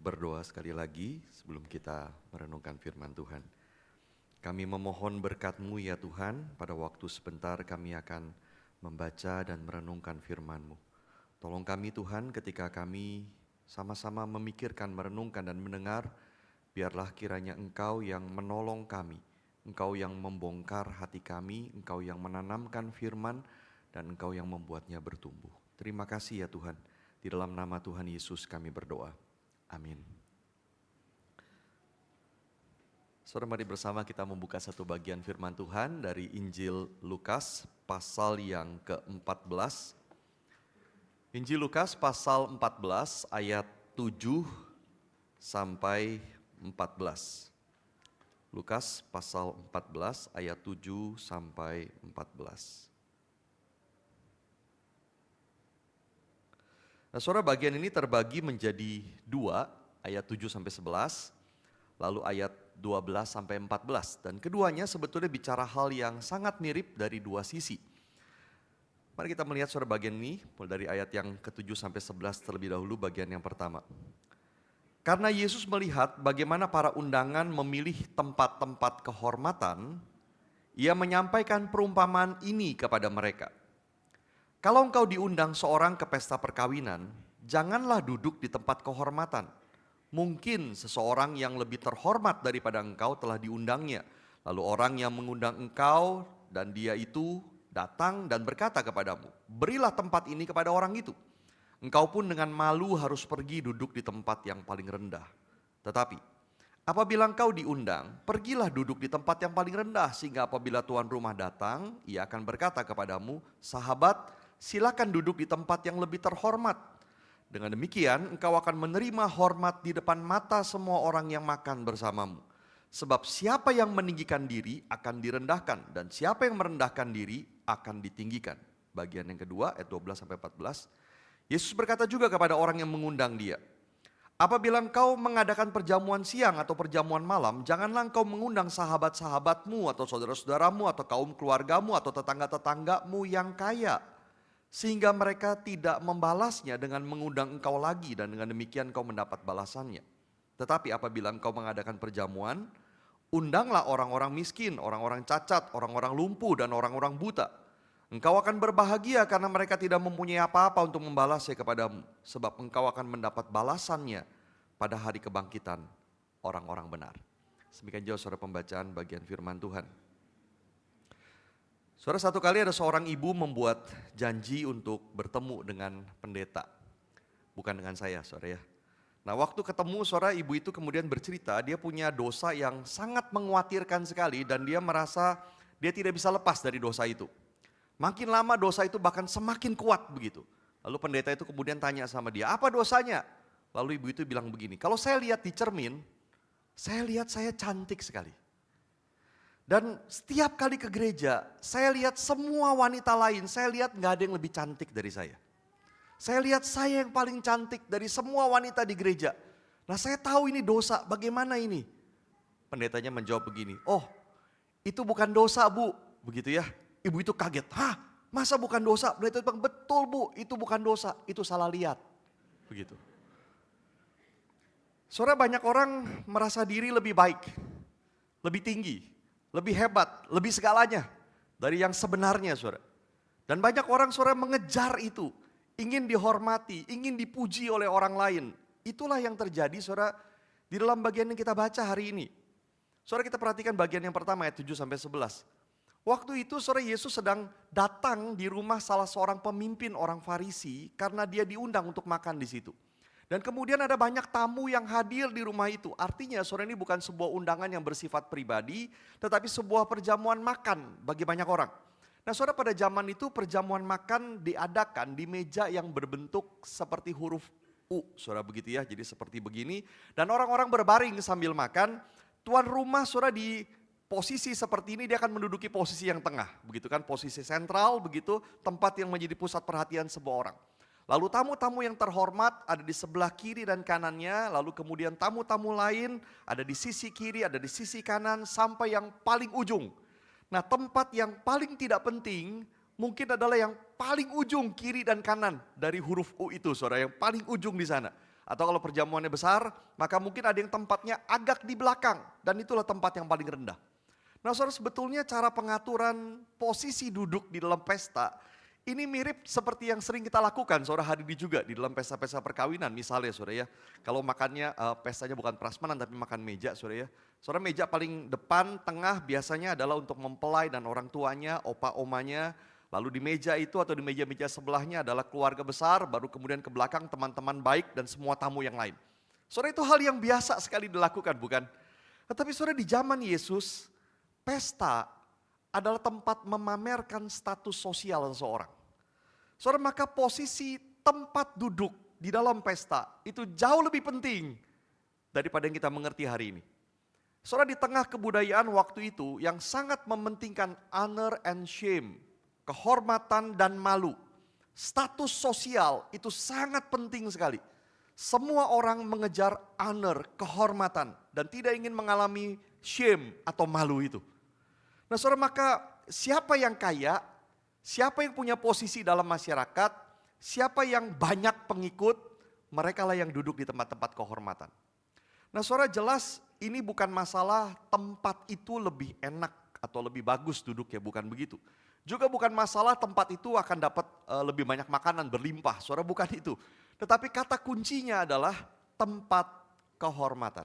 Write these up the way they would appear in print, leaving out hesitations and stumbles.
berdoa sekali lagi sebelum kita merenungkan firman Tuhan. Kami memohon berkat-Mu ya Tuhan, pada waktu sebentar kami akan membaca dan merenungkan firman-Mu. Tolong kami Tuhan ketika kami sama-sama memikirkan, merenungkan dan mendengar, biarlah kiranya Engkau yang menolong kami, Engkau yang membongkar hati kami, Engkau yang menanamkan firman, dan Engkau yang membuatnya bertumbuh. Terima kasih ya Tuhan, di dalam nama Tuhan Yesus kami berdoa. Amin. Saudara, mari bersama kita membuka satu bagian firman Tuhan dari Injil Lukas pasal yang ke-14. Injil Lukas pasal 14 ayat 7 sampai 14. Lukas pasal 14 ayat 7 sampai 14. Nah, saudara, bagian ini terbagi menjadi dua, ayat 7 sampai 11, lalu ayat 12 sampai 14. Dan keduanya sebetulnya bicara hal yang sangat mirip dari dua sisi. Mari kita melihat saudara bagian ini, mulai dari ayat yang ke-7 sampai 11 terlebih dahulu, bagian yang pertama. Karena Yesus melihat bagaimana para undangan memilih tempat-tempat kehormatan, Ia menyampaikan perumpamaan ini kepada mereka. Kalau engkau diundang seorang ke pesta perkawinan, janganlah duduk di tempat kehormatan. Mungkin seseorang yang lebih terhormat daripada engkau telah diundangnya. Lalu orang yang mengundang engkau dan dia itu datang dan berkata kepadamu, berilah tempat ini kepada orang itu. Engkau pun dengan malu harus pergi duduk di tempat yang paling rendah. Tetapi apabila engkau diundang, pergilah duduk di tempat yang paling rendah, sehingga apabila tuan rumah datang, ia akan berkata kepadamu, sahabat, silakan duduk di tempat yang lebih terhormat. Dengan demikian engkau akan menerima hormat di depan mata semua orang yang makan bersamamu. Sebab siapa yang meninggikan diri akan direndahkan, dan siapa yang merendahkan diri akan ditinggikan. Bagian yang kedua ayat 12 sampai 14. Yesus berkata juga kepada orang yang mengundang dia, apabila engkau mengadakan perjamuan siang atau perjamuan malam, janganlah engkau mengundang sahabat-sahabatmu atau saudara-saudaramu atau kaum keluargamu atau tetangga-tetanggamu yang kaya, sehingga mereka tidak membalasnya dengan mengundang engkau lagi dan dengan demikian engkau mendapat balasannya. Tetapi apabila engkau mengadakan perjamuan, undanglah orang-orang miskin, orang-orang cacat, orang-orang lumpuh dan orang-orang buta. Engkau akan berbahagia karena mereka tidak mempunyai apa-apa untuk membalasnya kepadamu, sebab engkau akan mendapat balasannya pada hari kebangkitan orang-orang benar. Demikian jauh saudara pembacaan bagian firman Tuhan. Saudara, satu kali ada seorang ibu membuat janji untuk bertemu dengan pendeta. Bukan dengan saya, saudara ya. Nah, waktu ketemu saudara, ibu itu kemudian bercerita dia punya dosa yang sangat mengkhawatirkan sekali dan dia merasa dia tidak bisa lepas dari dosa itu. Makin lama dosa itu bahkan semakin kuat begitu. Lalu pendeta itu kemudian tanya sama dia, apa dosanya? Lalu ibu itu bilang begini, kalau saya lihat di cermin, saya lihat saya cantik sekali. Dan setiap kali ke gereja, saya lihat semua wanita lain, saya lihat gak ada yang lebih cantik dari saya. Saya lihat saya yang paling cantik dari semua wanita di gereja. Nah, saya tahu ini dosa, bagaimana ini? Pendetanya menjawab begini, oh itu bukan dosa Bu, begitu ya. Ibu itu kaget, hah masa bukan dosa? Pendeta itu bilang, betul Bu, itu bukan dosa, itu salah lihat. Begitu. Saudara, banyak orang merasa diri lebih baik, lebih tinggi, lebih hebat, lebih segalanya dari yang sebenarnya saudara. Dan banyak orang saudara mengejar itu, ingin dihormati, ingin dipuji oleh orang lain. Itulah yang terjadi saudara di dalam bagian yang kita baca hari ini. Saudara, kita perhatikan bagian yang pertama ayat 7 sampai 11. Waktu itu saudara Yesus sedang datang di rumah salah seorang pemimpin orang Farisi karena dia diundang untuk makan di situ. Dan kemudian ada banyak tamu yang hadir di rumah itu. Artinya saudara, ini bukan sebuah undangan yang bersifat pribadi, tetapi sebuah perjamuan makan bagi banyak orang. Nah saudara, pada zaman itu perjamuan makan diadakan di meja yang berbentuk seperti huruf U. Saudara, begitu ya, jadi seperti begini. Dan orang-orang berbaring sambil makan. Tuan rumah saudara di posisi seperti ini dia akan menduduki posisi yang tengah, begitu kan, posisi sentral begitu, tempat yang menjadi pusat perhatian sebuah orang. Lalu tamu-tamu yang terhormat ada di sebelah kiri dan kanannya, lalu kemudian tamu-tamu lain ada di sisi kiri, ada di sisi kanan sampai yang paling ujung. Nah, tempat yang paling tidak penting mungkin adalah yang paling ujung kiri dan kanan dari huruf U itu, saudara, yang paling ujung di sana. Atau kalau perjamuannya besar, maka mungkin ada yang tempatnya agak di belakang. Dan itulah tempat yang paling rendah. Nah saudara, sebetulnya cara pengaturan posisi duduk di dalam pesta, ini mirip seperti yang sering kita lakukan, saudara hadiri juga di dalam pesta-pesta perkawinan misalnya saudara ya. Kalau makannya pestanya bukan prasmanan tapi makan meja saudara ya. Saudara, meja paling depan, tengah biasanya adalah untuk mempelai dan orang tuanya, opa omanya. Lalu di meja itu atau di meja-meja sebelahnya adalah keluarga besar, baru kemudian ke belakang teman-teman baik dan semua tamu yang lain. Saudara, itu hal yang biasa sekali dilakukan bukan? Tetapi saudara, di zaman Yesus, pesta adalah tempat memamerkan status sosial seseorang. Saudara, maka posisi tempat duduk di dalam pesta itu jauh lebih penting daripada yang kita mengerti hari ini. Saudara, di tengah kebudayaan waktu itu yang sangat mementingkan honor and shame, kehormatan dan malu, status sosial itu sangat penting sekali. Semua orang mengejar honor, kehormatan dan tidak ingin mengalami shame atau malu itu. Nah saudara, maka siapa yang kaya, siapa yang punya posisi dalam masyarakat, siapa yang banyak pengikut, mereka lah yang duduk di tempat-tempat kehormatan. Nah saudara, jelas ini bukan masalah tempat itu lebih enak atau lebih bagus duduknya, bukan begitu. Juga bukan masalah tempat itu akan dapat lebih banyak makanan berlimpah, saudara, bukan itu. Tetapi kata kuncinya adalah tempat kehormatan.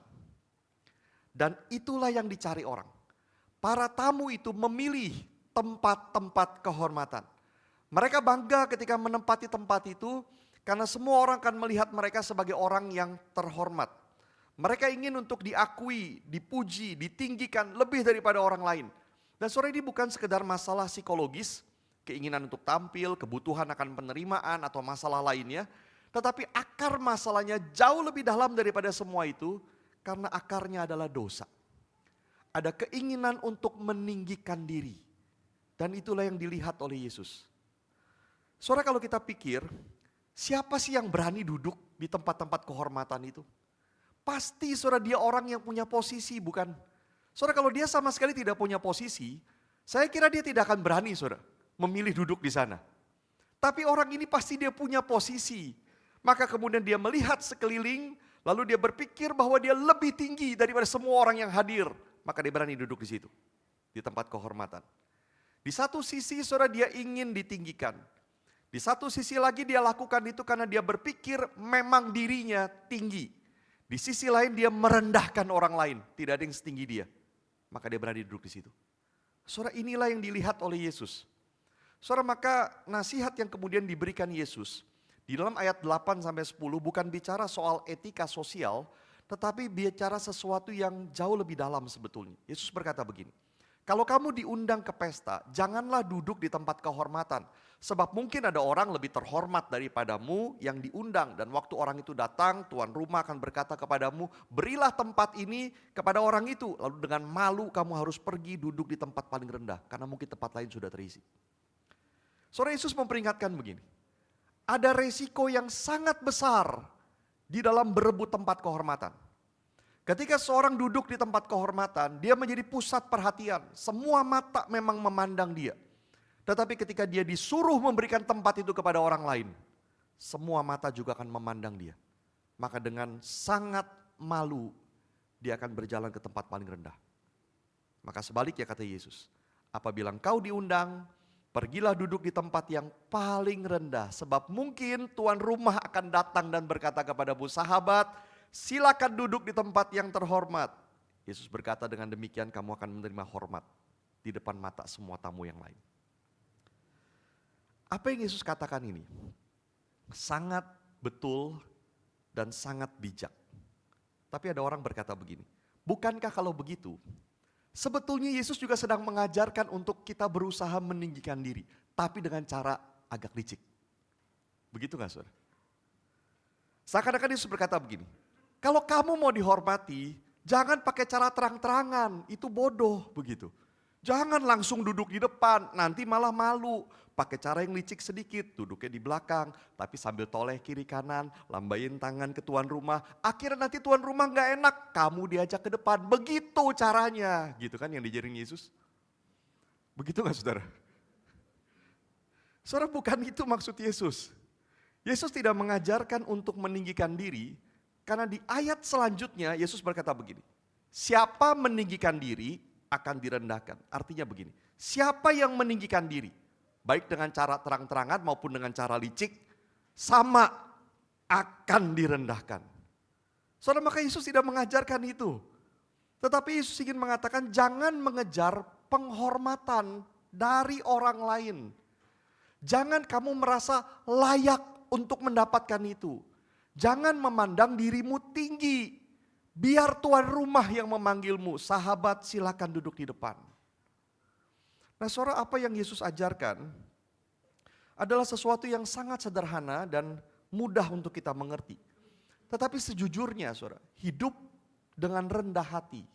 Dan itulah yang dicari orang. Para tamu itu memilih tempat-tempat kehormatan. Mereka bangga ketika menempati tempat itu karena semua orang akan melihat mereka sebagai orang yang terhormat. Mereka ingin untuk diakui, dipuji, ditinggikan lebih daripada orang lain. Dan saudara, ini bukan sekedar masalah psikologis, keinginan untuk tampil, kebutuhan akan penerimaan atau masalah lainnya. Tetapi akar masalahnya jauh lebih dalam daripada semua itu karena akarnya adalah dosa. Ada keinginan untuk meninggikan diri. Dan itulah yang dilihat oleh Yesus. Saudara, kalau kita pikir, siapa sih yang berani duduk di tempat-tempat kehormatan itu? Pasti saudara, dia orang yang punya posisi, bukan? Saudara, kalau dia sama sekali tidak punya posisi, saya kira dia tidak akan berani saudara memilih duduk di sana. Tapi orang ini pasti dia punya posisi. Maka kemudian dia melihat sekeliling, lalu dia berpikir bahwa dia lebih tinggi daripada semua orang yang hadir. Maka dia berani duduk di situ, di tempat kehormatan. Di satu sisi saudara, dia ingin ditinggikan. Di satu sisi lagi dia lakukan itu karena dia berpikir memang dirinya tinggi. Di sisi lain dia merendahkan orang lain, tidak ada yang setinggi dia. Maka dia berani duduk di situ. Saudara, inilah yang dilihat oleh Yesus. Saudara, maka nasihat yang kemudian diberikan Yesus di dalam ayat 8-10 bukan bicara soal etika sosial, tetapi bicara sesuatu yang jauh lebih dalam sebetulnya. Yesus berkata begini, kalau kamu diundang ke pesta, janganlah duduk di tempat kehormatan. Sebab mungkin ada orang lebih terhormat daripadamu yang diundang. Dan waktu orang itu datang, tuan rumah akan berkata kepadamu, berilah tempat ini kepada orang itu. Lalu dengan malu kamu harus pergi duduk di tempat paling rendah. Karena mungkin tempat lain sudah terisi. Saudara, Yesus memperingatkan begini, ada resiko yang sangat besar di dalam berebut tempat kehormatan. Ketika seorang duduk di tempat kehormatan, dia menjadi pusat perhatian. Semua mata memang memandang dia. Tetapi ketika dia disuruh memberikan tempat itu kepada orang lain, semua mata juga akan memandang dia. Maka dengan sangat malu, dia akan berjalan ke tempat paling rendah. Maka sebaliknya kata Yesus, apabila engkau diundang, pergilah duduk di tempat yang paling rendah. Sebab mungkin tuan rumah akan datang dan berkata kepadamu, sahabat, silakan duduk di tempat yang terhormat. Yesus berkata, dengan demikian kamu akan menerima hormat di depan mata semua tamu yang lain. Apa yang Yesus katakan ini sangat betul dan sangat bijak. Tapi ada orang berkata begini, bukankah kalau begitu, sebetulnya Yesus juga sedang mengajarkan untuk kita berusaha meninggikan diri, tapi dengan cara agak licik. Begitu gak saudara? Seakan-akan Yesus berkata begini, kalau kamu mau dihormati, jangan pakai cara terang-terangan, itu bodoh begitu. Jangan langsung duduk di depan, nanti malah malu. Pakai cara yang licik sedikit, duduknya di belakang, tapi sambil toleh kiri kanan, lambain tangan ke tuan rumah. Akhirnya nanti tuan rumah gak enak, kamu diajak ke depan. Begitu caranya, gitu kan yang diajarin Yesus. Begitu gak saudara? Saudara, bukan itu maksud Yesus. Yesus tidak mengajarkan untuk meninggikan diri, Karena di ayat selanjutnya Yesus berkata begini, siapa meninggikan diri akan direndahkan. Artinya begini, siapa yang meninggikan diri, baik dengan cara terang-terangan maupun dengan cara licik, sama akan direndahkan. Saudara, maka Yesus tidak mengajarkan itu. Tetapi Yesus ingin mengatakan jangan mengejar penghormatan dari orang lain. Jangan kamu merasa layak untuk mendapatkan itu. Jangan memandang dirimu tinggi. Biar tuan rumah yang memanggilmu, sahabat silakan duduk di depan. Nah, saudara, apa yang Yesus ajarkan adalah sesuatu yang sangat sederhana dan mudah untuk kita mengerti. Tetapi sejujurnya, saudara, hidup dengan rendah hati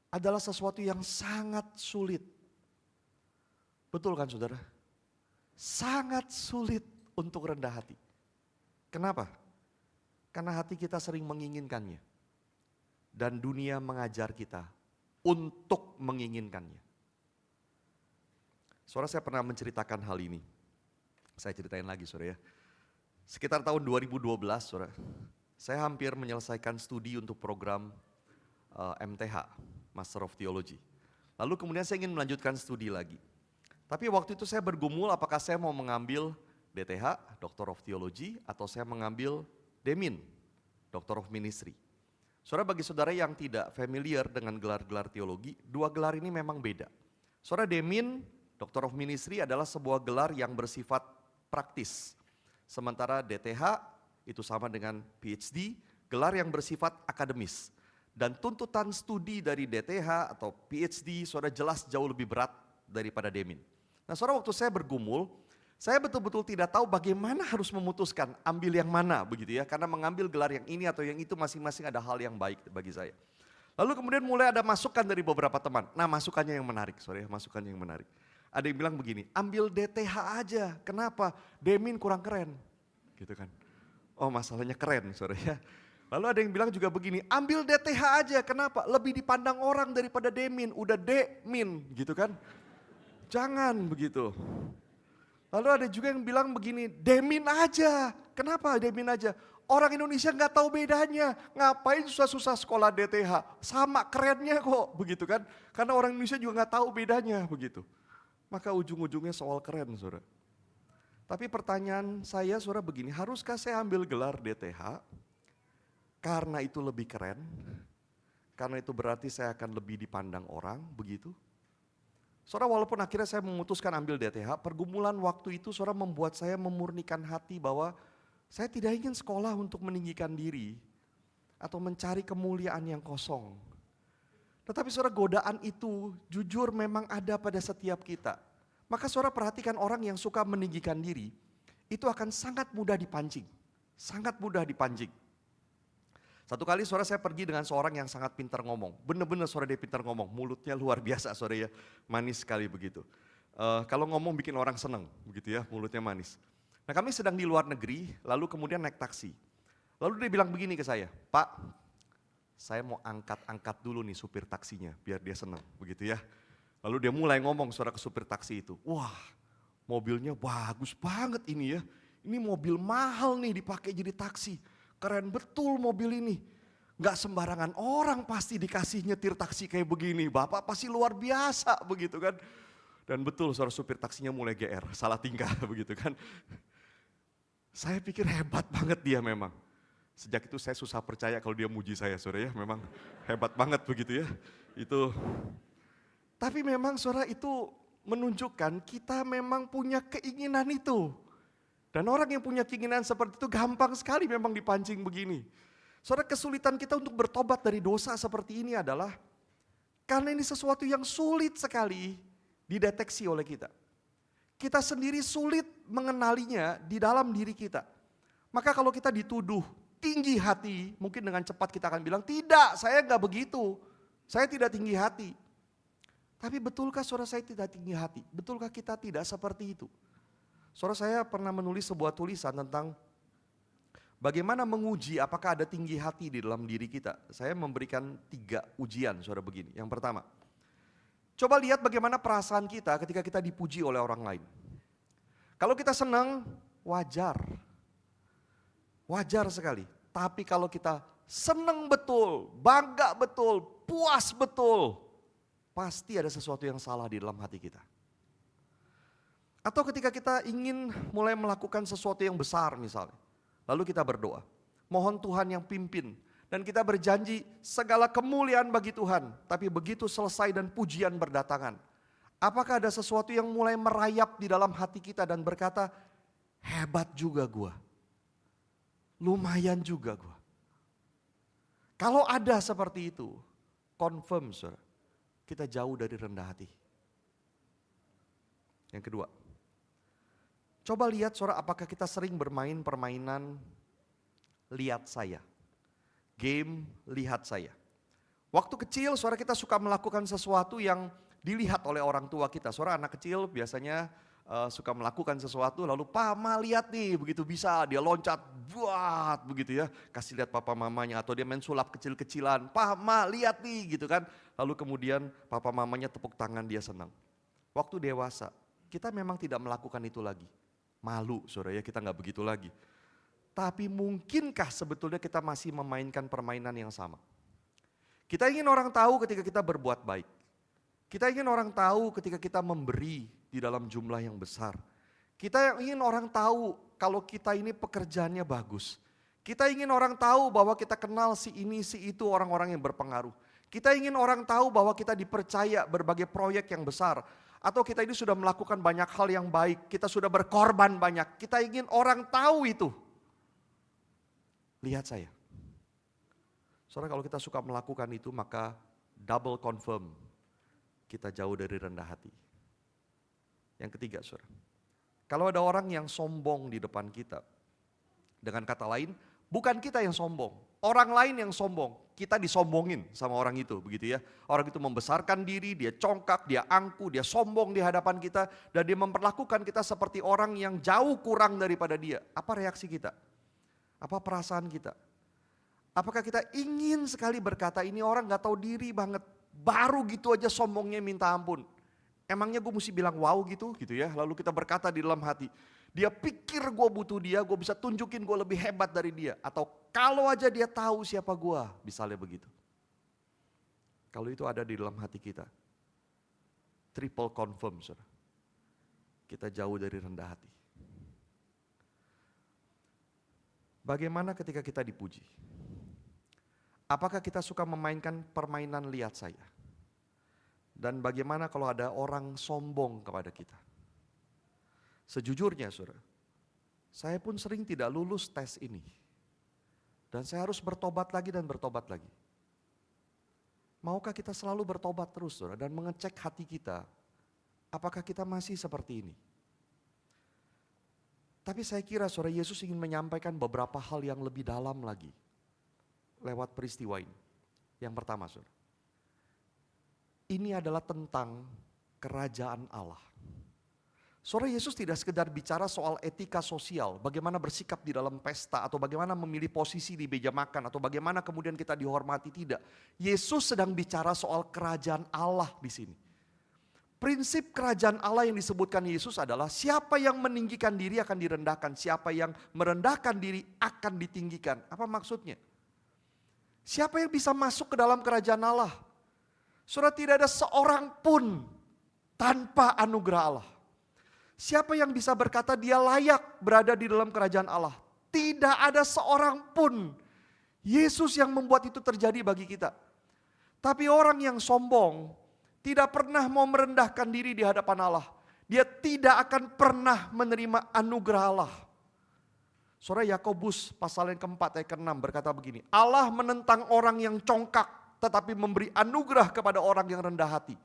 adalah sesuatu yang sangat sulit. Betul kan, saudara? Sangat sulit untuk rendah hati. Kenapa? Karena hati kita sering menginginkannya. Dan dunia mengajar kita untuk menginginkannya. Saudara, saya pernah menceritakan hal ini. Saya ceritain lagi, saudara ya. Sekitar tahun 2012, saudara, saya hampir menyelesaikan studi untuk program MTH, Master of Theology. Lalu kemudian saya ingin melanjutkan studi lagi. Tapi waktu itu saya bergumul apakah saya mau mengambil DTH, Doctor of Theology, atau saya mengambil DMin, Doctor of Ministry. Saudara, bagi saudara yang tidak familiar dengan gelar-gelar teologi, dua gelar ini memang beda. Saudara, DMin, Doctor of Ministry adalah sebuah gelar yang bersifat praktis. Sementara DTH itu sama dengan PhD, gelar yang bersifat akademis. Dan tuntutan studi dari DTH atau PhD saudara jelas jauh lebih berat daripada DMin. Nah, saudara, waktu saya bergumul, saya betul-betul tidak tahu bagaimana harus memutuskan ambil yang mana begitu ya. Karena mengambil gelar yang ini atau yang itu masing-masing ada hal yang baik bagi saya. Lalu kemudian mulai ada masukan dari beberapa teman. Nah, masukannya yang menarik, sorry ya, masukannya yang menarik. Ada yang bilang begini, ambil DTH aja, kenapa? DMin kurang keren, gitu kan. Oh, masalahnya keren, sorry ya. Lalu ada yang bilang juga begini, ambil DTH aja, kenapa? Lebih dipandang orang daripada DMin, udah DMin, gitu kan. Jangan begitu. Lalu ada juga yang bilang begini, DMin aja. Kenapa DMin aja? Orang Indonesia nggak tahu bedanya. Ngapain susah-susah sekolah DTH? Sama kerennya kok, begitu kan? Karena orang Indonesia juga nggak tahu bedanya, begitu. Maka ujung-ujungnya soal keren, saudara. Tapi pertanyaan saya, saudara, begini, haruskah saya ambil gelar DTH? Karena itu lebih keren? Karena itu berarti saya akan lebih dipandang orang, begitu? Saudara, walaupun akhirnya saya memutuskan ambil DTH, pergumulan waktu itu saudara membuat saya memurnikan hati bahwa saya tidak ingin sekolah untuk meninggikan diri atau mencari kemuliaan yang kosong. Tetapi saudara, godaan itu jujur memang ada pada setiap kita. Maka saudara perhatikan orang yang suka meninggikan diri, itu akan sangat mudah dipancing. Sangat mudah dipancing. Satu kali saudara saya pergi dengan seorang yang sangat pintar ngomong. Benar-benar saudara dia pintar ngomong, mulutnya luar biasa saudara ya. Manis sekali begitu. Kalau ngomong bikin orang senang begitu ya, mulutnya manis. Nah, kami sedang di luar negeri, lalu kemudian naik taksi. Lalu dia bilang begini ke saya, Pak, saya mau angkat-angkat dulu nih supir taksinya biar dia senang begitu ya. Lalu dia mulai ngomong saudara ke supir taksi itu, wah mobilnya bagus banget ini ya. Ini mobil mahal nih dipakai jadi taksi. Keren betul mobil ini. Gak sembarangan orang pasti dikasih nyetir taksi kayak begini. Bapak pasti luar biasa begitu kan. Dan betul saudara, supir taksinya mulai GR, salah tingkah begitu kan. Saya pikir hebat banget dia memang. Sejak itu saya susah percaya kalau dia muji saya saudara ya. Memang hebat banget begitu ya. Itu. Tapi memang saudara itu menunjukkan kita memang punya keinginan itu. Dan orang yang punya keinginan seperti itu gampang sekali memang dipancing begini. Saudara, kesulitan kita untuk bertobat dari dosa seperti ini adalah karena ini sesuatu yang sulit sekali dideteksi oleh kita. Kita sendiri sulit mengenalinya di dalam diri kita. Maka kalau kita dituduh tinggi hati, mungkin dengan cepat kita akan bilang, tidak, saya enggak begitu. Saya tidak tinggi hati. Tapi betulkah saudara saya tidak tinggi hati? Betulkah kita tidak seperti itu? Saudara, saya pernah menulis sebuah tulisan tentang bagaimana menguji apakah ada tinggi hati di dalam diri kita. Saya memberikan 3 ujian, saudara, begini. Yang pertama, coba lihat bagaimana perasaan kita ketika kita dipuji oleh orang lain. Kalau kita senang, wajar. Wajar sekali. Tapi kalau kita senang betul, bangga betul, puas betul, pasti ada sesuatu yang salah di dalam hati kita. Atau ketika kita ingin mulai melakukan sesuatu yang besar misalnya, lalu kita berdoa, mohon Tuhan yang pimpin, dan kita berjanji segala kemuliaan bagi Tuhan, tapi begitu selesai dan pujian berdatangan, apakah ada sesuatu yang mulai merayap di dalam hati kita dan berkata, hebat juga gua, lumayan juga gua. Kalau ada seperti itu, confirm saudara, kita jauh dari rendah hati. Yang kedua, coba lihat saudara, apakah kita sering bermain permainan lihat saya. Game lihat saya. Waktu kecil saudara kita suka melakukan sesuatu yang dilihat oleh orang tua kita. Saudara anak kecil biasanya suka melakukan sesuatu lalu papa lihat nih begitu bisa dia loncat buat begitu ya. Kasih lihat papa mamanya atau dia main sulap kecil-kecilan. Papa lihat nih gitu kan. Lalu kemudian papa mamanya tepuk tangan dia senang. Waktu dewasa kita memang tidak melakukan itu lagi. Malu saudara ya kita nggak begitu lagi. Tapi mungkinkah sebetulnya kita masih memainkan permainan yang sama? Kita ingin orang tahu ketika kita berbuat baik. Kita ingin orang tahu ketika kita memberi di dalam jumlah yang besar. Kita ingin orang tahu kalau kita ini pekerjaannya bagus. Kita ingin orang tahu bahwa kita kenal si ini, si itu orang-orang yang berpengaruh. Kita ingin orang tahu bahwa kita dipercaya berbagai proyek yang besar. Atau kita ini sudah melakukan banyak hal yang baik, kita sudah berkorban banyak. Kita ingin orang tahu itu. Lihat saya. Saudara kalau kita suka melakukan itu maka double confirm. Kita jauh dari rendah hati. Yang ketiga saudara. Kalau ada orang yang sombong di depan kita. Dengan kata lain, bukan kita yang sombong. Orang lain yang sombong. Kita disombongin sama orang itu begitu ya. Orang itu membesarkan diri, dia congkak, dia angku, dia sombong di hadapan kita. Dan dia memperlakukan kita seperti orang yang jauh kurang daripada dia. Apa reaksi kita? Apa perasaan kita? Apakah kita ingin sekali berkata ini orang gak tahu diri banget. Baru gitu aja sombongnya minta ampun. Emangnya gue mesti bilang wow gitu ya. Lalu kita berkata di dalam hati. Dia pikir gue butuh dia, gue bisa tunjukin gue lebih hebat dari dia. Atau kalau aja dia tahu siapa gue, misalnya begitu. Kalau itu ada di dalam hati kita. Triple confirm saudara. Kita jauh dari rendah hati. Bagaimana ketika kita dipuji? Apakah kita suka memainkan permainan lihat saya? Dan bagaimana kalau ada orang sombong kepada kita? Sejujurnya saudara, saya pun sering tidak lulus tes ini. Dan saya harus bertobat lagi dan bertobat lagi. Maukah kita selalu bertobat terus saudara dan mengecek hati kita? Apakah kita masih seperti ini? Tapi saya kira saudara Yesus ingin menyampaikan beberapa hal yang lebih dalam lagi. Lewat peristiwa ini. Yang pertama saudara. Ini adalah tentang kerajaan Allah. Saudara Yesus tidak sekedar bicara soal etika sosial. Bagaimana bersikap di dalam pesta. Atau bagaimana memilih posisi di meja makan. Atau bagaimana kemudian kita dihormati, tidak. Yesus sedang bicara soal kerajaan Allah di sini. Prinsip kerajaan Allah yang disebutkan Yesus adalah siapa yang meninggikan diri akan direndahkan. Siapa yang merendahkan diri akan ditinggikan. Apa maksudnya? Siapa yang bisa masuk ke dalam kerajaan Allah? Saudara tidak ada seorang pun tanpa anugerah Allah. Siapa yang bisa berkata dia layak berada di dalam kerajaan Allah? Tidak ada seorang pun. Yesus yang membuat itu terjadi bagi kita. Tapi orang yang sombong tidak pernah mau merendahkan diri di hadapan Allah. Dia tidak akan pernah menerima anugerah Allah. Saudara Yakobus pasal yang keempat ayat ke-6 berkata begini. Allah menentang orang yang congkak tetapi memberi anugerah kepada orang yang rendah hati.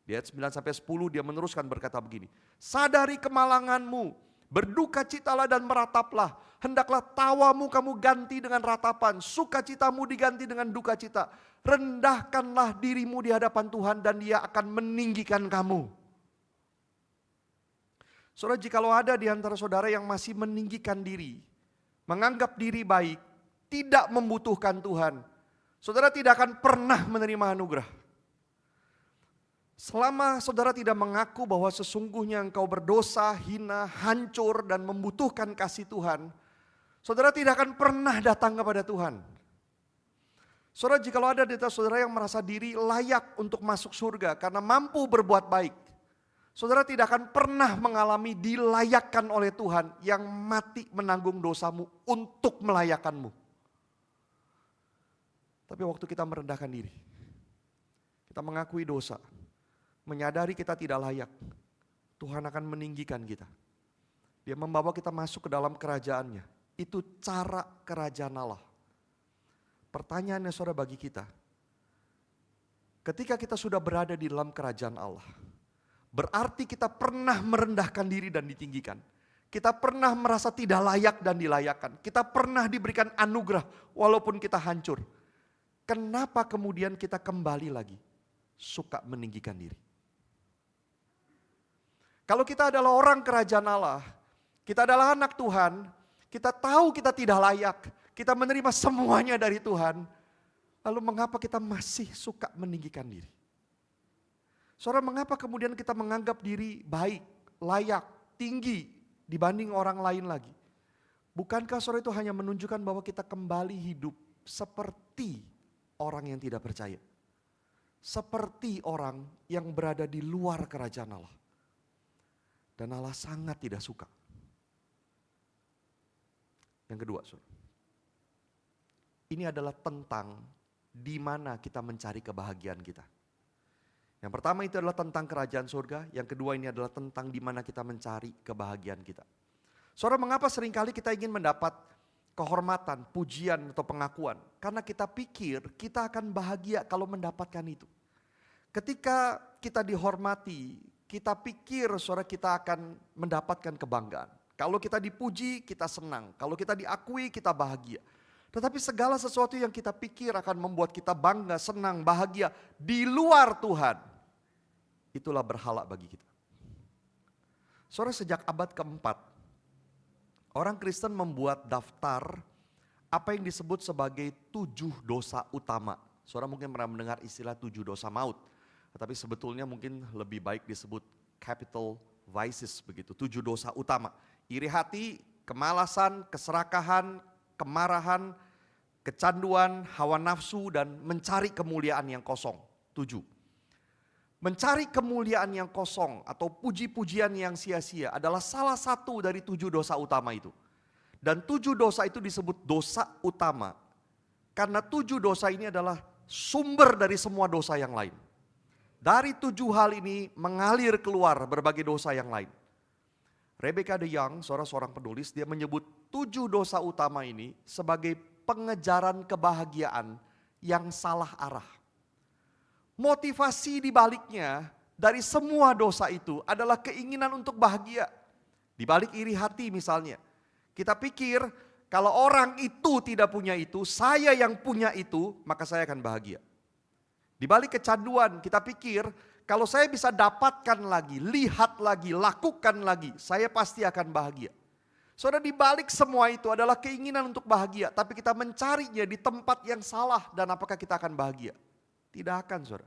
Di ayat 9-10 dia meneruskan berkata begini. Sadari kemalanganmu, berdukacitalah dan merataplah. Hendaklah tawamu kamu ganti dengan ratapan, sukacitamu diganti dengan dukacita. Rendahkanlah dirimu di hadapan Tuhan dan Dia akan meninggikan kamu. Saudara, jikalau ada di antara saudara yang masih meninggikan diri, menganggap diri baik, tidak membutuhkan Tuhan, saudara tidak akan pernah menerima anugerah. Selama saudara tidak mengaku bahwa sesungguhnya engkau berdosa, hina, hancur dan membutuhkan kasih Tuhan, Saudara tidak akan pernah datang kepada Tuhan. Saudara, jikalau ada di antara saudara yang merasa diri layak untuk masuk surga karena mampu berbuat baik, saudara tidak akan pernah mengalami dilayakkan oleh Tuhan yang mati menanggung dosamu untuk melayakkanmu. Tapi waktu kita merendahkan diri, kita mengakui dosa, menyadari kita tidak layak, Tuhan akan meninggikan kita. Dia membawa kita masuk ke dalam kerajaannya. Itu cara kerajaan Allah. Pertanyaannya saudara bagi kita, ketika kita sudah berada di dalam kerajaan Allah, berarti kita pernah merendahkan diri dan ditinggikan. Kita pernah merasa tidak layak dan dilayakkan. Kita pernah diberikan anugerah walaupun kita hancur. Kenapa kemudian kita kembali lagi suka meninggikan diri? Kalau kita adalah orang kerajaan Allah, kita adalah anak Tuhan, kita tahu kita tidak layak, kita menerima semuanya dari Tuhan. Lalu mengapa kita masih suka meninggikan diri? Saudara, mengapa kemudian kita menganggap diri baik, layak, tinggi dibanding orang lain lagi? Bukankah saudara itu hanya menunjukkan bahwa kita kembali hidup seperti orang yang tidak percaya? Seperti orang yang berada di luar kerajaan Allah. Dan Allah sangat tidak suka. Yang kedua, saudara, ini adalah tentang di mana kita mencari kebahagiaan kita. Yang pertama itu adalah tentang kerajaan surga, yang kedua ini adalah tentang di mana kita mencari kebahagiaan kita. Saudara, mengapa seringkali kita ingin mendapat kehormatan, pujian atau pengakuan? Karena kita pikir kita akan bahagia kalau mendapatkan itu. Ketika kita dihormati, kita pikir saudara kita akan mendapatkan kebanggaan. Kalau kita dipuji, kita senang. Kalau kita diakui, kita bahagia. Tetapi segala sesuatu yang kita pikir akan membuat kita bangga, senang, bahagia di luar Tuhan, itulah berhala bagi kita. Saudara, sejak abad keempat, orang Kristen membuat daftar apa yang disebut sebagai 7 dosa utama. Saudara mungkin pernah mendengar istilah 7 dosa maut. Tetapi sebetulnya mungkin lebih baik disebut capital vices begitu. 7 dosa utama. Iri hati, kemalasan, keserakahan, kemarahan, kecanduan, hawa nafsu, dan mencari kemuliaan yang kosong. 7. Mencari kemuliaan yang kosong atau puji-pujian yang sia-sia adalah salah satu dari 7 dosa utama itu. Dan 7 dosa itu disebut dosa utama. Karena 7 dosa ini adalah sumber dari semua dosa yang lain. Dari 7 hal ini mengalir keluar berbagai dosa yang lain. Rebecca DeYoung, seorang penulis, dia menyebut 7 dosa utama ini sebagai pengejaran kebahagiaan yang salah arah. Motivasi di baliknya dari semua dosa itu adalah keinginan untuk bahagia. Di balik iri hati misalnya, kita pikir kalau orang itu tidak punya itu, saya yang punya itu, maka saya akan bahagia. Di balik kecanduan kita pikir kalau saya bisa dapatkan lagi, lihat lagi, lakukan lagi, saya pasti akan bahagia. Saudara, di balik semua itu adalah keinginan untuk bahagia, tapi kita mencarinya di tempat yang salah, dan apakah kita akan bahagia? Tidak akan, saudara.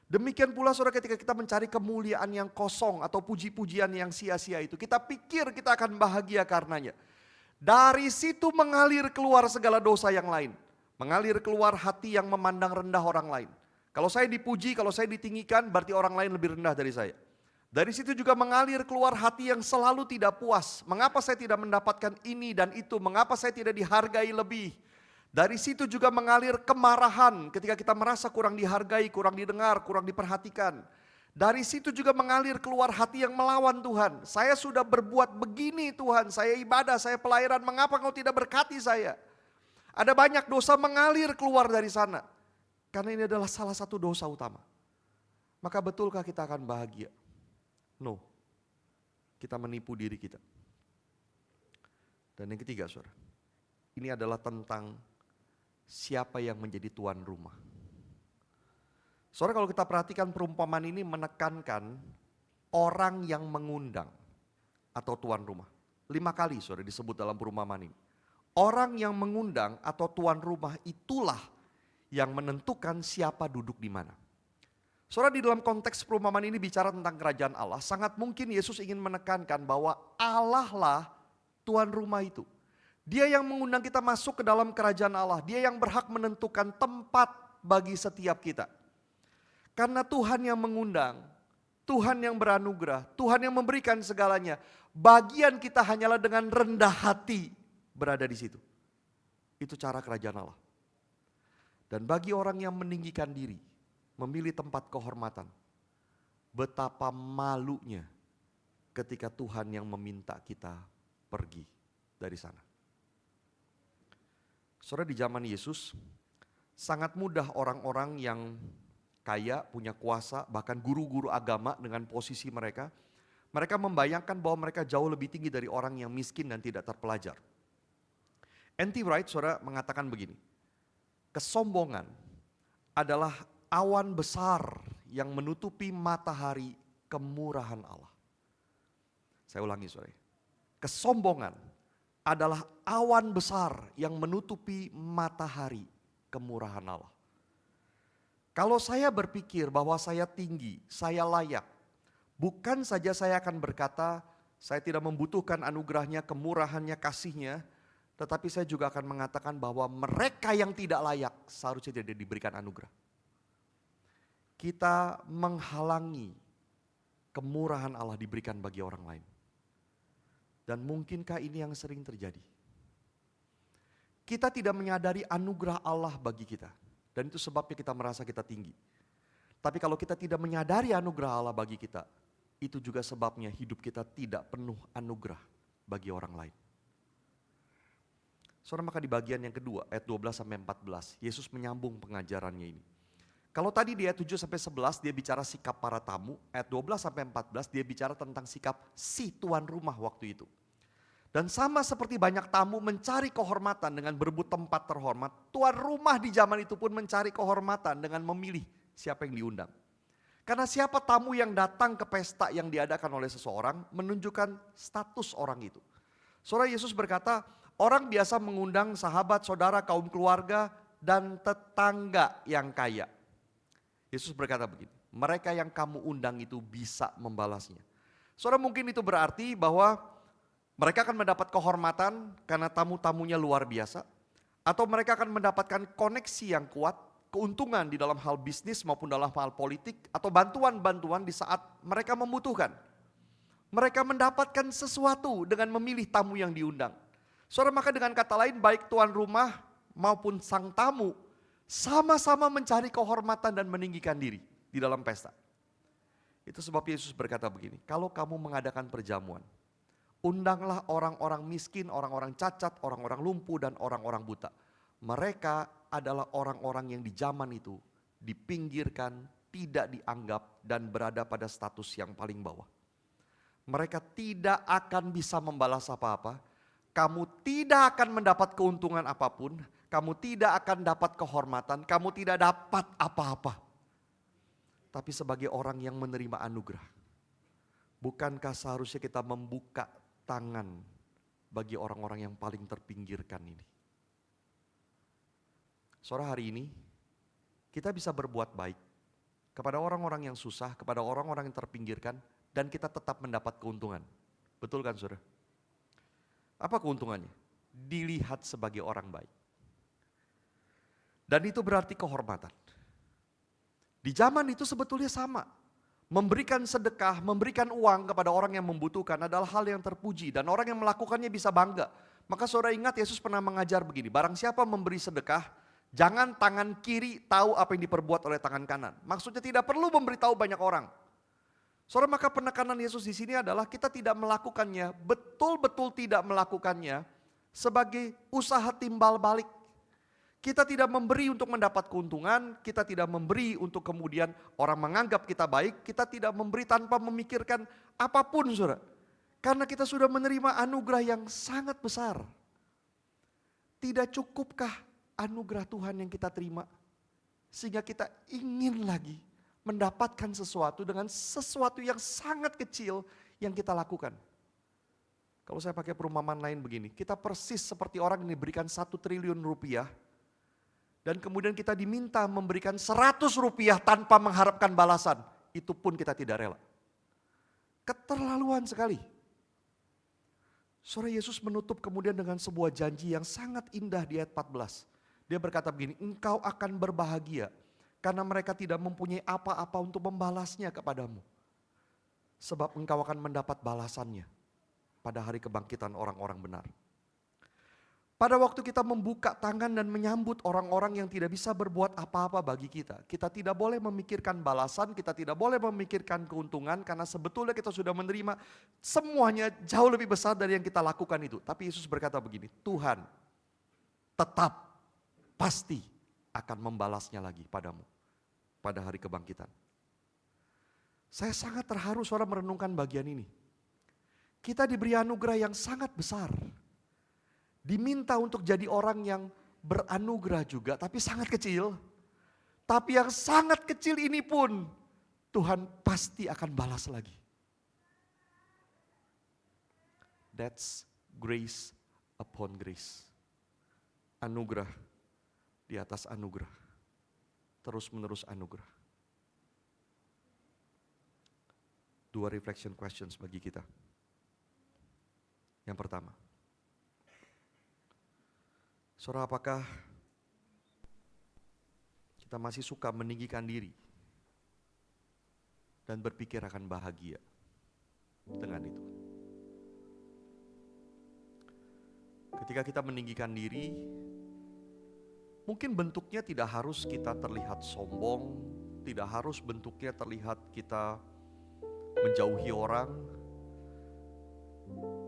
Demikian pula saudara, ketika kita mencari kemuliaan yang kosong atau puji-pujian yang sia-sia itu, kita pikir kita akan bahagia karenanya. Dari situ mengalir keluar segala dosa yang lain. Mengalir keluar hati yang memandang rendah orang lain. Kalau saya dipuji, kalau saya ditinggikan, berarti orang lain lebih rendah dari saya. Dari situ juga mengalir keluar hati yang selalu tidak puas. Mengapa saya tidak mendapatkan ini dan itu? Mengapa saya tidak dihargai lebih? Dari situ juga mengalir kemarahan ketika kita merasa kurang dihargai, kurang didengar, kurang diperhatikan. Dari situ juga mengalir keluar hati yang melawan Tuhan. Saya sudah berbuat begini Tuhan, saya ibadah, saya pelayanan, mengapa Engkau tidak berkati saya? Ada banyak dosa mengalir keluar dari sana. Karena ini adalah salah satu dosa utama. Maka betulkah kita akan bahagia? No. Kita menipu diri kita. Dan yang ketiga, saudara, ini adalah tentang siapa yang menjadi tuan rumah. Saudara, kalau kita perhatikan perumpamaan ini menekankan orang yang mengundang atau tuan rumah. 5 kali saudara disebut dalam perumpamaan ini. Orang yang mengundang atau tuan rumah itulah yang menentukan siapa duduk di mana. Saudara, di dalam konteks perumpamaan ini bicara tentang kerajaan Allah, sangat mungkin Yesus ingin menekankan bahwa Allah lah tuan rumah itu. Dia yang mengundang kita masuk ke dalam kerajaan Allah. Dia yang berhak menentukan tempat bagi setiap kita. Karena Tuhan yang mengundang, Tuhan yang beranugerah, Tuhan yang memberikan segalanya. Bagian kita hanyalah dengan rendah hati berada di situ. Itu cara kerajaan Allah. Dan bagi orang yang meninggikan diri, memilih tempat kehormatan, betapa malunya ketika Tuhan yang meminta kita pergi dari sana. Saudara, di zaman Yesus, sangat mudah orang-orang yang kaya, punya kuasa, bahkan guru-guru agama dengan posisi mereka membayangkan bahwa mereka jauh lebih tinggi dari orang yang miskin dan tidak terpelajar. N.T. Wright, saudara, mengatakan begini, kesombongan adalah awan besar yang menutupi matahari kemurahan Allah. Saya ulangi, saudara. Kesombongan adalah awan besar yang menutupi matahari kemurahan Allah. Kalau saya berpikir bahwa saya tinggi, saya layak, bukan saja saya akan berkata saya tidak membutuhkan anugerahnya, kemurahannya, kasihnya, tetapi saya juga akan mengatakan bahwa mereka yang tidak layak seharusnya tidak diberikan anugerah. Kita menghalangi kemurahan Allah diberikan bagi orang lain. Dan mungkinkah ini yang sering terjadi? Kita tidak menyadari anugerah Allah bagi kita. Dan itu sebabnya kita merasa kita tinggi. Tapi kalau kita tidak menyadari anugerah Allah bagi kita, itu juga sebabnya hidup kita tidak penuh anugerah bagi orang lain. Saudara, maka di bagian yang kedua, ayat 12-14, Yesus menyambung pengajarannya ini. Kalau tadi di ayat 7-11 dia bicara sikap para tamu, ayat 12-14 dia bicara tentang sikap si tuan rumah waktu itu. Dan sama seperti banyak tamu mencari kehormatan dengan berebut tempat terhormat, tuan rumah di zaman itu pun mencari kehormatan dengan memilih siapa yang diundang. Karena siapa tamu yang datang ke pesta yang diadakan oleh seseorang menunjukkan status orang itu. Saudara, Yesus berkata, orang biasa mengundang sahabat, saudara, kaum keluarga, dan tetangga yang kaya. Yesus berkata begini, mereka yang kamu undang itu bisa membalasnya. Saudara, mungkin itu berarti bahwa mereka akan mendapat kehormatan karena tamu-tamunya luar biasa. Atau mereka akan mendapatkan koneksi yang kuat, keuntungan di dalam hal bisnis maupun dalam hal politik. Atau bantuan-bantuan di saat mereka membutuhkan. Mereka mendapatkan sesuatu dengan memilih tamu yang diundang. Saudara, maka dengan kata lain baik tuan rumah maupun sang tamu sama-sama mencari kehormatan dan meninggikan diri di dalam pesta. Itu sebab Yesus berkata begini, kalau kamu mengadakan perjamuan, undanglah orang-orang miskin, orang-orang cacat, orang-orang lumpuh, dan orang-orang buta. Mereka adalah orang-orang yang di zaman itu dipinggirkan, tidak dianggap, dan berada pada status yang paling bawah. Mereka tidak akan bisa membalas apa-apa, kamu tidak akan mendapat keuntungan apapun, kamu tidak akan dapat kehormatan, kamu tidak dapat apa-apa. Tapi sebagai orang yang menerima anugerah, bukankah seharusnya kita membuka tangan bagi orang-orang yang paling terpinggirkan ini? Sore hari ini, kita bisa berbuat baik kepada orang-orang yang susah, kepada orang-orang yang terpinggirkan, dan kita tetap mendapat keuntungan. Betul kan, saudara? Apa keuntungannya? Dilihat sebagai orang baik. Dan itu berarti kehormatan. Di zaman itu sebetulnya sama. Memberikan sedekah, memberikan uang kepada orang yang membutuhkan adalah hal yang terpuji. Dan orang yang melakukannya bisa bangga. Maka saudara ingat Yesus pernah mengajar begini. Barang siapa memberi sedekah, jangan tangan kiri tahu apa yang diperbuat oleh tangan kanan. Maksudnya tidak perlu memberitahu banyak orang. Saudara, maka penekanan Yesus di sini adalah kita tidak melakukannya, betul-betul tidak melakukannya sebagai usaha timbal balik. Kita tidak memberi untuk mendapat keuntungan, kita tidak memberi untuk kemudian orang menganggap kita baik, kita tidak memberi tanpa memikirkan apapun, saudara. Karena kita sudah menerima anugerah yang sangat besar. Tidak cukupkah anugerah Tuhan yang kita terima? Sehingga kita ingin lagi mendapatkan sesuatu dengan sesuatu yang sangat kecil yang kita lakukan. Kalau saya pakai perumpamaan lain begini, kita persis seperti orang yang diberikan 1 triliun rupiah, dan kemudian kita diminta memberikan 100 rupiah tanpa mengharapkan balasan. Itu pun kita tidak rela. Keterlaluan sekali. Saudara, Yesus menutup kemudian dengan sebuah janji yang sangat indah di ayat 14. Dia berkata begini, engkau akan berbahagia karena mereka tidak mempunyai apa-apa untuk membalasnya kepadamu. Sebab engkau akan mendapat balasannya pada hari kebangkitan orang-orang benar. Pada waktu kita membuka tangan dan menyambut orang-orang yang tidak bisa berbuat apa-apa bagi kita. Kita tidak boleh memikirkan balasan, kita tidak boleh memikirkan keuntungan. Karena sebetulnya kita sudah menerima semuanya jauh lebih besar dari yang kita lakukan itu. Tapi Yesus berkata begini, Tuhan tetap pasti akan membalasnya lagi padamu pada hari kebangkitan. Saya sangat terharu saudara merenungkan bagian ini. Kita diberi anugerah yang sangat besar. Diminta untuk jadi orang yang beranugerah juga, tapi sangat kecil. Tapi yang sangat kecil ini pun Tuhan pasti akan balas lagi. That's grace upon grace. Anugerah di atas anugerah. Terus menerus anugerah. 2 reflection questions bagi kita. Yang pertama, saudara, apakah kita masih suka meninggikan diri dan berpikir akan bahagia dengan itu? Ketika kita meninggikan diri, mungkin bentuknya tidak harus kita terlihat sombong, tidak harus bentuknya terlihat kita menjauhi orang,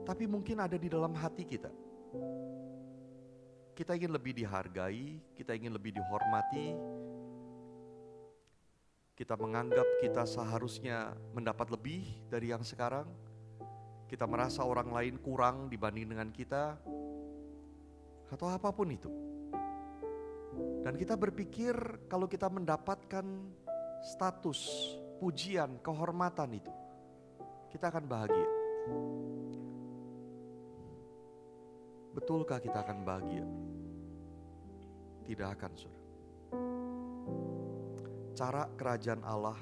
tapi mungkin ada di dalam hati kita. Kita ingin lebih dihargai, kita ingin lebih dihormati. Kita menganggap kita seharusnya mendapat lebih dari yang sekarang. Kita merasa orang lain kurang dibanding dengan kita. Atau apapun itu. Dan kita berpikir kalau kita mendapatkan status, pujian, kehormatan itu, kita akan bahagia. Betulkah kita akan bahagia? Tidak akan, saudara. Cara kerajaan Allah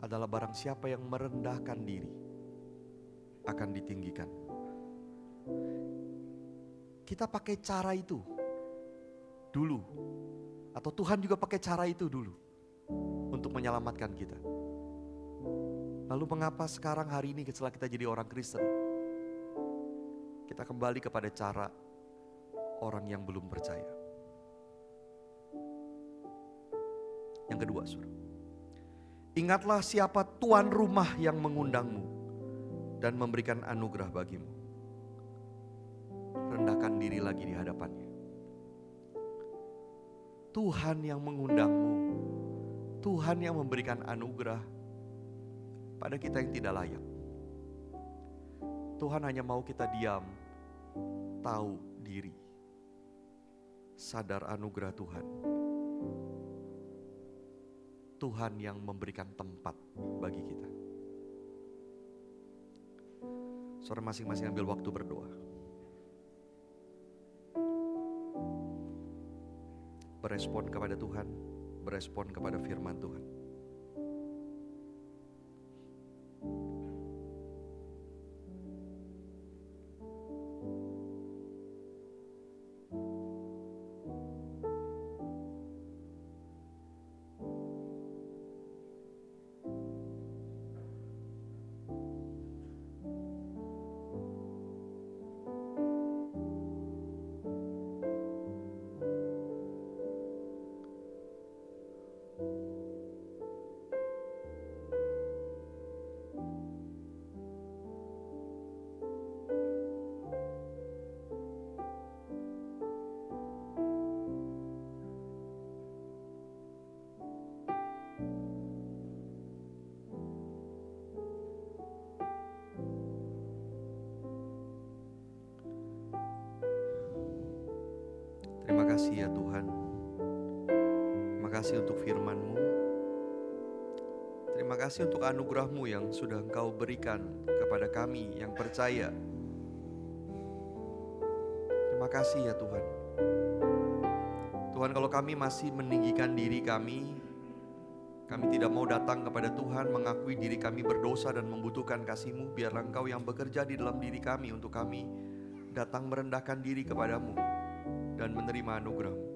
adalah barang siapa yang merendahkan diri akan ditinggikan. Kita pakai cara itu dulu, atau Tuhan juga pakai cara itu dulu untuk menyelamatkan kita. Lalu mengapa sekarang hari ini setelah kita jadi orang Kristen, kita kembali kepada cara orang yang belum percaya? Yang kedua, saudara, ingatlah siapa tuan rumah yang mengundangmu dan memberikan anugerah bagimu. Rendahkan diri lagi di hadapannya. Tuhan yang mengundangmu, Tuhan yang memberikan anugerah pada kita yang tidak layak. Tuhan hanya mau kita diam, tahu diri, sadar anugerah Tuhan. Tuhan yang memberikan tempat bagi kita. Saudara, masing-masing ambil waktu berdoa. Berespon kepada Tuhan, berespon kepada firman Tuhan. Terima kasih ya Tuhan. Terima kasih untuk firman-Mu. Terima kasih untuk anugerah-Mu yang sudah Engkau berikan kepada kami yang percaya. Terima kasih ya Tuhan. Tuhan, kalau kami masih meninggikan diri kami Kami tidak mau datang kepada Tuhan mengakui diri kami berdosa dan membutuhkan kasih-Mu. Biarlah Engkau yang bekerja di dalam diri kami untuk kami datang merendahkan diri kepadamu dan menerima anugerah-Mu.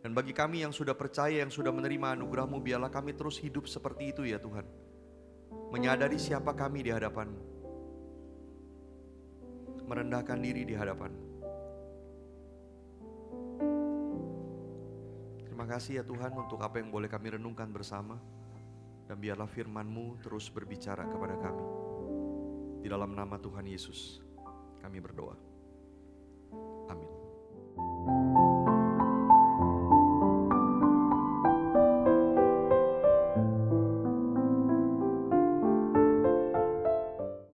Dan bagi kami yang sudah percaya, yang sudah menerima anugerah-Mu, biarlah kami terus hidup seperti itu ya Tuhan. Menyadari siapa kami di hadapan-Mu, merendahkan diri di hadapan-Mu. Terima kasih ya Tuhan untuk apa yang boleh kami renungkan bersama. Dan biarlah firman-Mu terus berbicara kepada kami. Di dalam nama Tuhan Yesus kami berdoa. Amin.